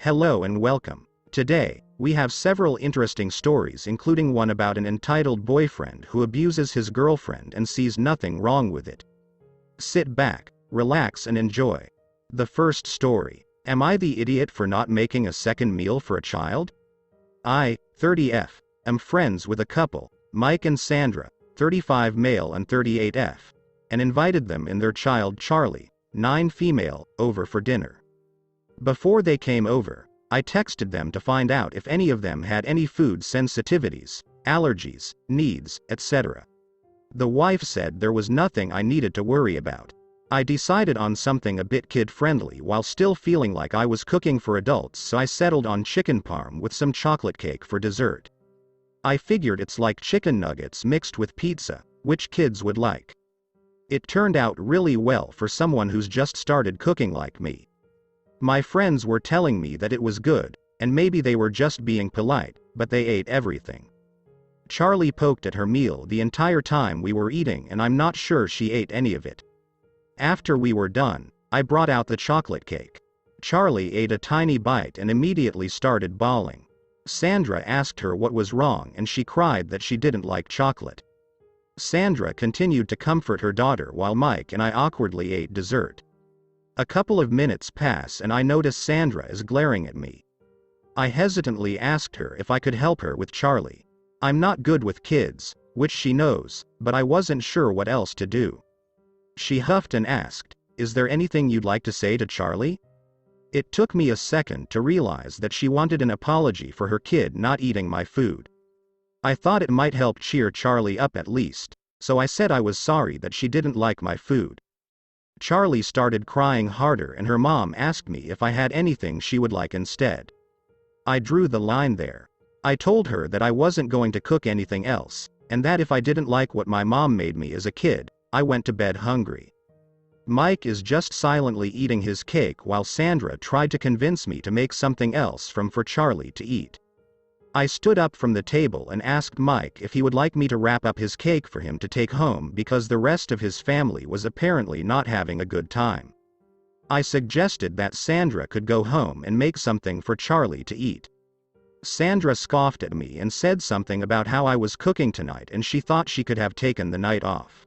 Hello and welcome. Today, we have several interesting stories, including one about an entitled boyfriend who abuses his girlfriend and sees nothing wrong with it. Sit back, relax and enjoy. The first story. Am I the idiot for not making a second meal for a child? I, 30F, am friends with a couple, Mike and Sandra, 35 male and 38F, and invited them and their child Charlie, 9 female, over for dinner. Before they came over, I texted them to find out if any of them had any food sensitivities, allergies, needs, etc. The wife said there was nothing I needed to worry about. I decided on something a bit kid-friendly while still feeling like I was cooking for adults, so I settled on chicken parm with some chocolate cake for dessert. I figured it's like chicken nuggets mixed with pizza, which kids would like. It turned out really well for someone who's just started cooking like me. My friends were telling me that it was good, and maybe they were just being polite, but they ate everything. Charlie poked at her meal the entire time we were eating, and I'm not sure she ate any of it. After we were done, I brought out the chocolate cake. Charlie ate a tiny bite and immediately started bawling. Sandra asked her what was wrong and she cried that she didn't like chocolate. Sandra continued to comfort her daughter while Mike and I awkwardly ate dessert. A couple of minutes pass and I notice Sandra is glaring at me. I hesitantly asked her if I could help her with Charlie. I'm not good with kids, which she knows, but I wasn't sure what else to do. She huffed and asked, "Is there anything you'd like to say to Charlie?" It took me a second to realize that she wanted an apology for her kid not eating my food. I thought it might help cheer Charlie up at least, so I said I was sorry that she didn't like my food. Charlie started crying harder and her mom asked me if I had anything she would like instead. I drew the line there. I told her that I wasn't going to cook anything else, and that if I didn't like what my mom made me as a kid, I went to bed hungry. Mike is just silently eating his cake while Sandra tried to convince me to make something else for Charlie to eat. I stood up from the table and asked Mike if he would like me to wrap up his cake for him to take home because the rest of his family was apparently not having a good time. I suggested that Sandra could go home and make something for Charlie to eat. Sandra scoffed at me and said something about how I was cooking tonight and she thought she could have taken the night off.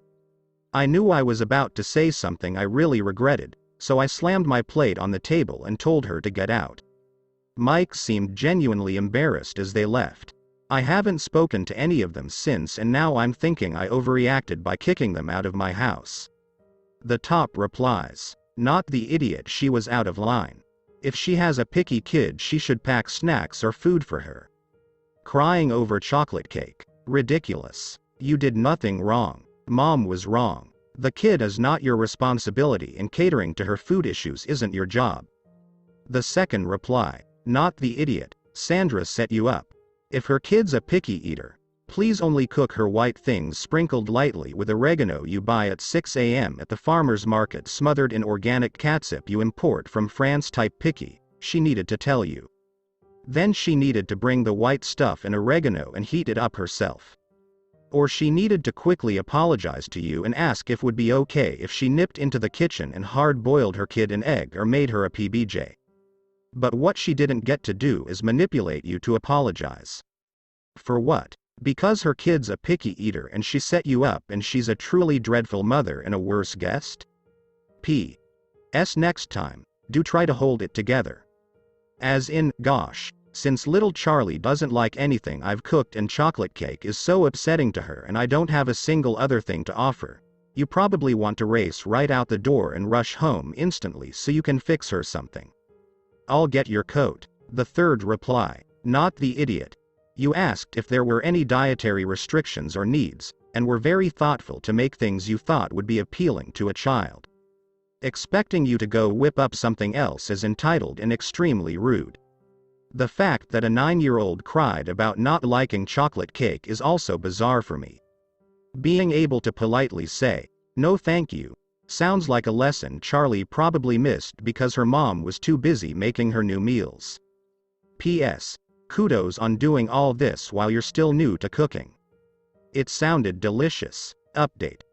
I knew I was about to say something I really regretted, so I slammed my plate on the table and told her to get out. Mike seemed genuinely embarrassed as they left. I haven't spoken to any of them since, and now I'm thinking I overreacted by kicking them out of my house. The top replies, "Not the idiot, she was out of line. If she has a picky kid, she should pack snacks or food for her. Crying over chocolate cake. Ridiculous. You did nothing wrong. Mom was wrong. The kid is not your responsibility and catering to her food issues isn't your job." The second reply, "Not the idiot, Sandra set you up. If her kid's a picky eater, please only cook her white things sprinkled lightly with oregano you buy at 6 a.m. at the farmer's market smothered in organic catsup you import from France. Type picky, she needed to tell you. Then she needed to bring the white stuff and oregano and heat it up herself. Or she needed to quickly apologize to you and ask if it would be okay if she nipped into the kitchen and hard-boiled her kid an egg or made her a PBJ. But what she didn't get to do is manipulate you to apologize. For what? Because her kid's a picky eater and she set you up and she's a truly dreadful mother and a worse guest? P.S. Next time, do try to hold it together. As in, gosh, since little Charlie doesn't like anything I've cooked and chocolate cake is so upsetting to her and I don't have a single other thing to offer, you probably want to race right out the door and rush home instantly so you can fix her something. I'll get your coat. The third reply, "Not the idiot. You asked if there were any dietary restrictions or needs, and were very thoughtful to make things you thought would be appealing to a child. Expecting you to go whip up something else is entitled and extremely rude. The fact that a 9-year-old cried about not liking chocolate cake is also bizarre for me. Being able to politely say, 'No thank you,' sounds like a lesson Charlie probably missed because her mom was too busy making her new meals. P.S. Kudos on doing all this while you're still new to cooking. It sounded delicious. Update.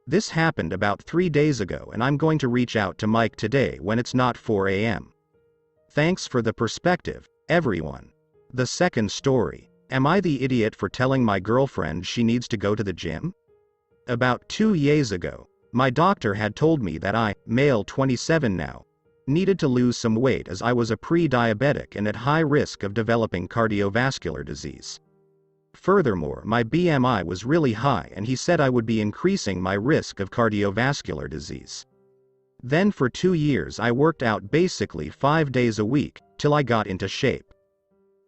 This happened about 3 days ago and I'm going to reach out to Mike today when it's not 4 a.m. Thanks for the perspective, everyone. The second story. Am I the idiot for telling my girlfriend she needs to go to the gym? About 2 years ago, my doctor had told me that I, male 27 now, needed to lose some weight as I was a pre-diabetic and at high risk of developing cardiovascular disease. Furthermore, my BMI was really high and he said I would be increasing my risk of cardiovascular disease. Then for 2 years I worked out basically 5 days a week, till I got into shape.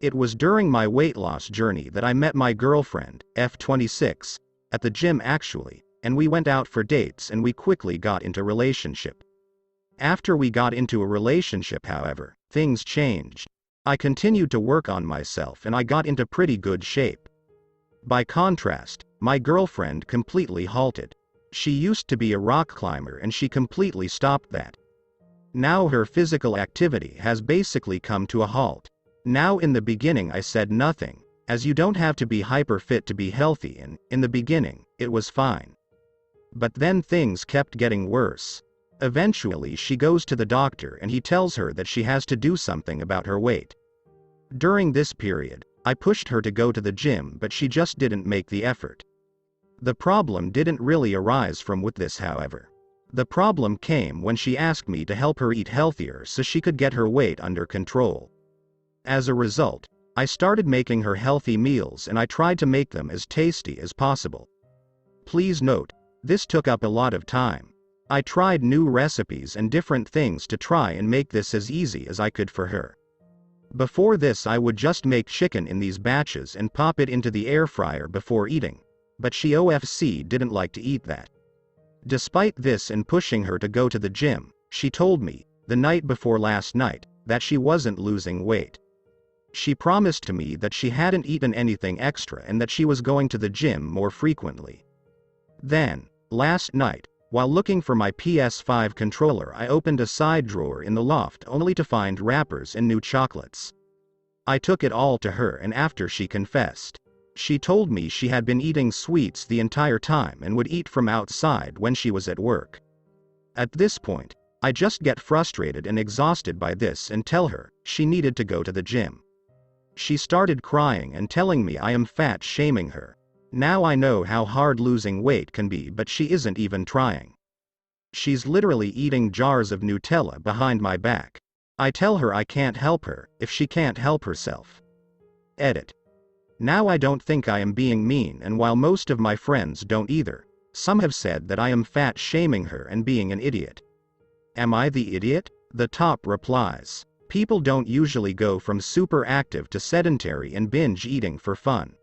It was during my weight loss journey that I met my girlfriend, F26, at the gym actually, and we went out for dates and we quickly got into relationship. After we got into a relationship, however, things changed. I continued to work on myself and I got into pretty good shape. By contrast, my girlfriend completely halted. She used to be a rock climber and she completely stopped that. Now her physical activity has basically come to a halt. Now in the beginning I said nothing, as you don't have to be hyper fit to be healthy, and in the beginning, it was fine. But then things kept getting worse. Eventually she goes to the doctor and he tells her that she has to do something about her weight. During this period, I pushed her to go to the gym, but she just didn't make the effort. The problem didn't really arise from with this, however. The problem came when she asked me to help her eat healthier so she could get her weight under control. As a result, I started making her healthy meals and I tried to make them as tasty as possible. Please note, this took up a lot of time. I tried new recipes and different things to try and make this as easy as I could for her. Before this I would just make chicken in these batches and pop it into the air fryer before eating, but she OFC didn't like to eat that. Despite this and pushing her to go to the gym, she told me, the night before last night, that she wasn't losing weight. She promised to me that she hadn't eaten anything extra and that she was going to the gym more frequently. Then, last night, while looking for my PS5 controller, I opened a side drawer in the loft only to find wrappers and new chocolates. I took it all to her and after she confessed. She told me she had been eating sweets the entire time and would eat from outside when she was at work. At this point, I just get frustrated and exhausted by this and tell her she needed to go to the gym. She started crying and telling me I am fat shaming her. Now I know how hard losing weight can be, but she isn't even trying. She's literally eating jars of Nutella behind my back. I tell her I can't help her if she can't help herself. Edit. Now I don't think I am being mean, and while most of my friends don't either, some have said that I am fat shaming her and being an idiot. Am I the idiot? The top replies. People don't usually go from super active to sedentary and binge eating for fun.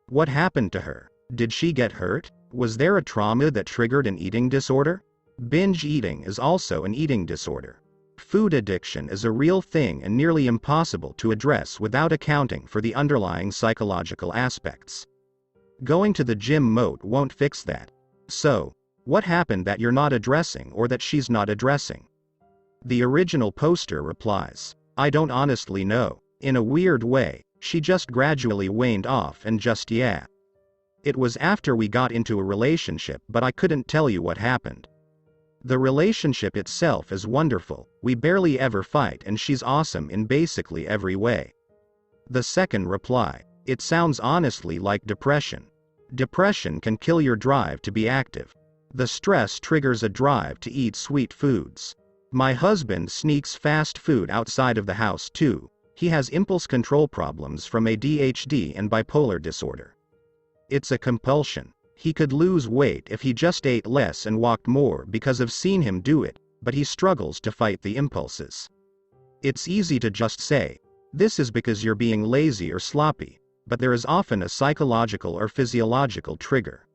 What happened to her? Did she get hurt? Was there a trauma that triggered an eating disorder? Binge eating is also an eating disorder. Food addiction is a real thing and nearly impossible to address without accounting for the underlying psychological aspects. Going to the gym moat won't fix that. So, what happened that you're not addressing or that she's not addressing? The original poster replies, I don't honestly know. In a weird way, she just gradually waned off and just yeah. It was after we got into a relationship, but I couldn't tell you what happened. The relationship itself is wonderful, we barely ever fight and she's awesome in basically every way. The second reply, it sounds honestly like depression. Depression can kill your drive to be active. The stress triggers a drive to eat sweet foods. My husband sneaks fast food outside of the house too. He has impulse control problems from ADHD and bipolar disorder. It's a compulsion. He could lose weight if he just ate less and walked more because I've seen him do it, but he struggles to fight the impulses. It's easy to just say, this is because you're being lazy or sloppy, but there is often a psychological or physiological trigger.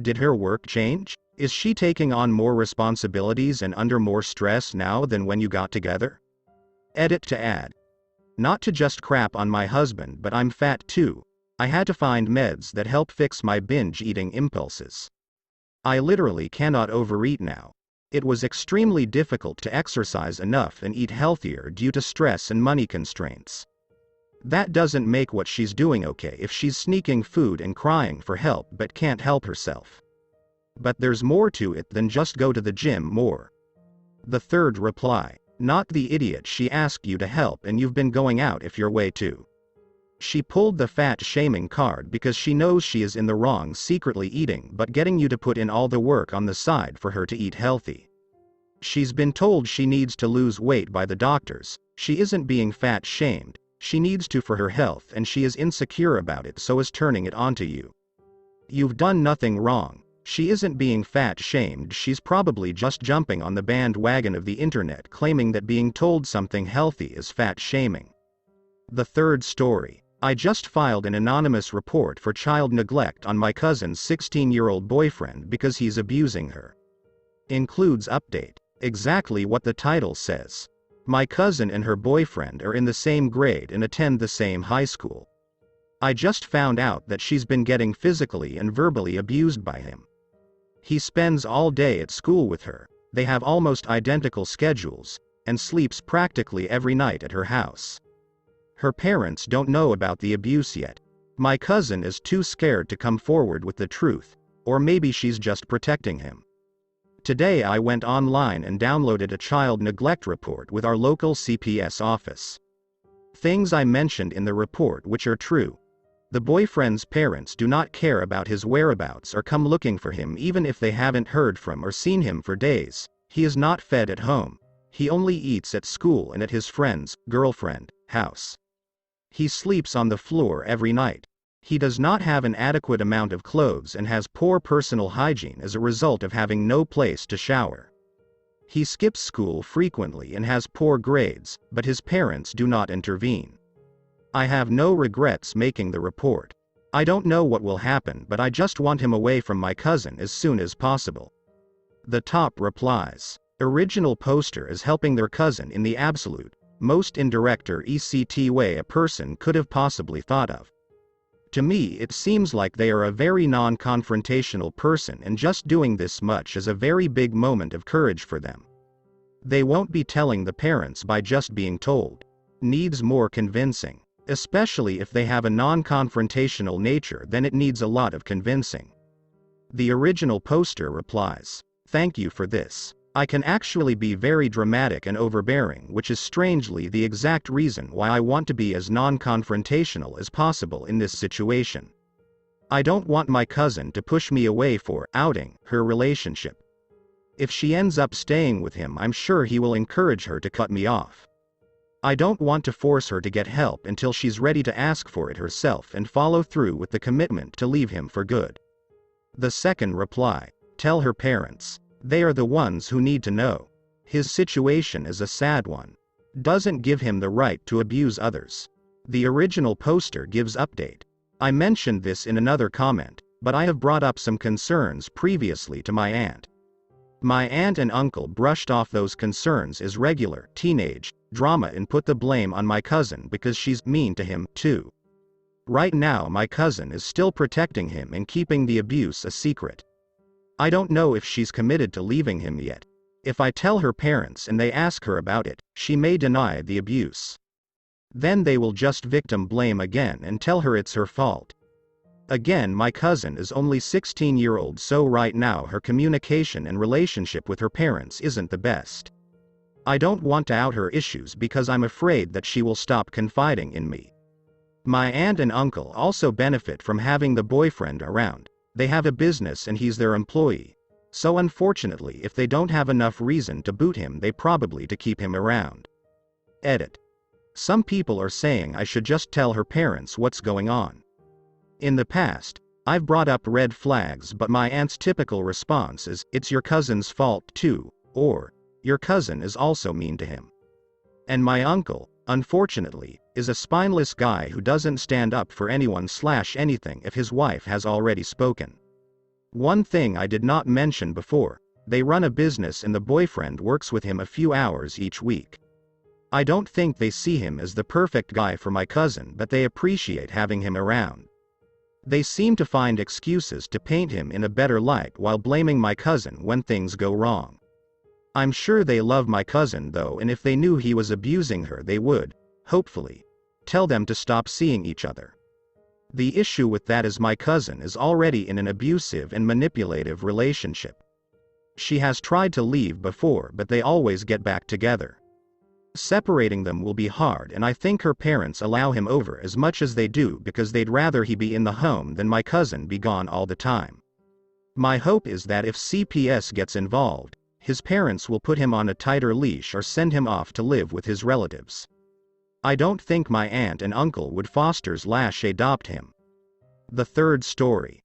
Did her work change? Is she taking on more responsibilities and under more stress now than when you got together? Edit to add. Not to just crap on my husband, but I'm fat too. I had to find meds that help fix my binge eating impulses. I literally cannot overeat now. It was extremely difficult to exercise enough and eat healthier due to stress and money constraints. That doesn't make what she's doing okay if she's sneaking food and crying for help but can't help herself. But there's more to it than just go to the gym more. The third reply. Not the idiot she asked you to help and you've been going out if your way too. She pulled the fat shaming card because she knows she is in the wrong secretly eating but getting you to put in all the work on the side for her to eat healthy. She's been told she needs to lose weight by the doctors. She isn't being fat shamed, she needs to for her health and she is insecure about it so is turning it onto you. You've done nothing wrong. She isn't being fat shamed, she's probably just jumping on the bandwagon of the internet claiming that being told something healthy is fat shaming. The third story. I just filed an anonymous report for child neglect on my cousin's 16-year-old boyfriend because he's abusing her. Includes update. Exactly what the title says. My cousin and her boyfriend are in the same grade and attend the same high school. I just found out that she's been getting physically and verbally abused by him. He spends all day at school with her, they have almost identical schedules, and sleeps practically every night at her house. Her parents don't know about the abuse yet. My cousin is too scared to come forward with the truth, or maybe she's just protecting him. Today I went online and downloaded a child neglect report with our local CPS office. Things I mentioned in the report which are true. The boyfriend's parents do not care about his whereabouts or come looking for him even if they haven't heard from or seen him for days. He is not fed at home. He only eats at school and at his friend's girlfriend house. He sleeps on the floor every night. He does not have an adequate amount of clothes and has poor personal hygiene as a result of having no place to shower. He skips school frequently and has poor grades, but his parents do not intervene. I have no regrets making the report. I don't know what will happen, but I just want him away from my cousin as soon as possible. The top replies. Original poster is helping their cousin in the absolute, most indirect or ECT way a person could have possibly thought of. To me it seems like they are a very non-confrontational person and just doing this much is a very big moment of courage for them. They won't be telling the parents by just being told. Needs more convincing. Especially if they have a non-confrontational nature, then it needs a lot of convincing. The original poster replies. Thank you for this. I can actually be very dramatic and overbearing, which is strangely the exact reason why I want to be as non-confrontational as possible in this situation. I don't want my cousin to push me away for outing her relationship. If she ends up staying with him, I'm sure he will encourage her to cut me off. I don't want to force her to get help until she's ready to ask for it herself and follow through with the commitment to leave him for good. The second reply. Tell her parents. They are the ones who need to know. His situation is a sad one. Doesn't give him the right to abuse others. The original poster gives update. I mentioned this in another comment, but I have brought up some concerns previously to my aunt. My aunt and uncle brushed off those concerns as regular teenage drama and put the blame on my cousin because she's mean to him too. Right now my cousin is still protecting him and keeping the abuse a secret. I don't know if she's committed to leaving him yet. If I tell her parents and they ask her about it, she may deny the abuse. Then they will just victim blame again and tell her it's her fault. Again, my cousin is only 16-year-old, so right now her communication and relationship with her parents isn't the best. I don't want to out her issues because I'm afraid that she will stop confiding in me. My aunt and uncle also benefit from having the boyfriend around. They have a business and he's their employee. So unfortunately, if they don't have enough reason to boot him, they probably to keep him around. Edit. Some people are saying I should just tell her parents what's going on. In the past, I've brought up red flags, but my aunt's typical response is, it's your cousin's fault too, or, your cousin is also mean to him. And my uncle, unfortunately, is a spineless guy who doesn't stand up for anyone/anything if his wife has already spoken. One thing I did not mention before, they run a business and the boyfriend works with him a few hours each week. I don't think they see him as the perfect guy for my cousin, but they appreciate having him around. They seem to find excuses to paint him in a better light while blaming my cousin when things go wrong. I'm sure they love my cousin though, and if they knew he was abusing her they would, hopefully, tell them to stop seeing each other. The issue with that is my cousin is already in an abusive and manipulative relationship. She has tried to leave before, but they always get back together. Separating them will be hard, and I think her parents allow him over as much as they do because they'd rather he be in the home than my cousin be gone all the time. My hope is that if CPS gets involved, his parents will put him on a tighter leash or send him off to live with his relatives. I don't think my aunt and uncle would foster/adopt him. The third story.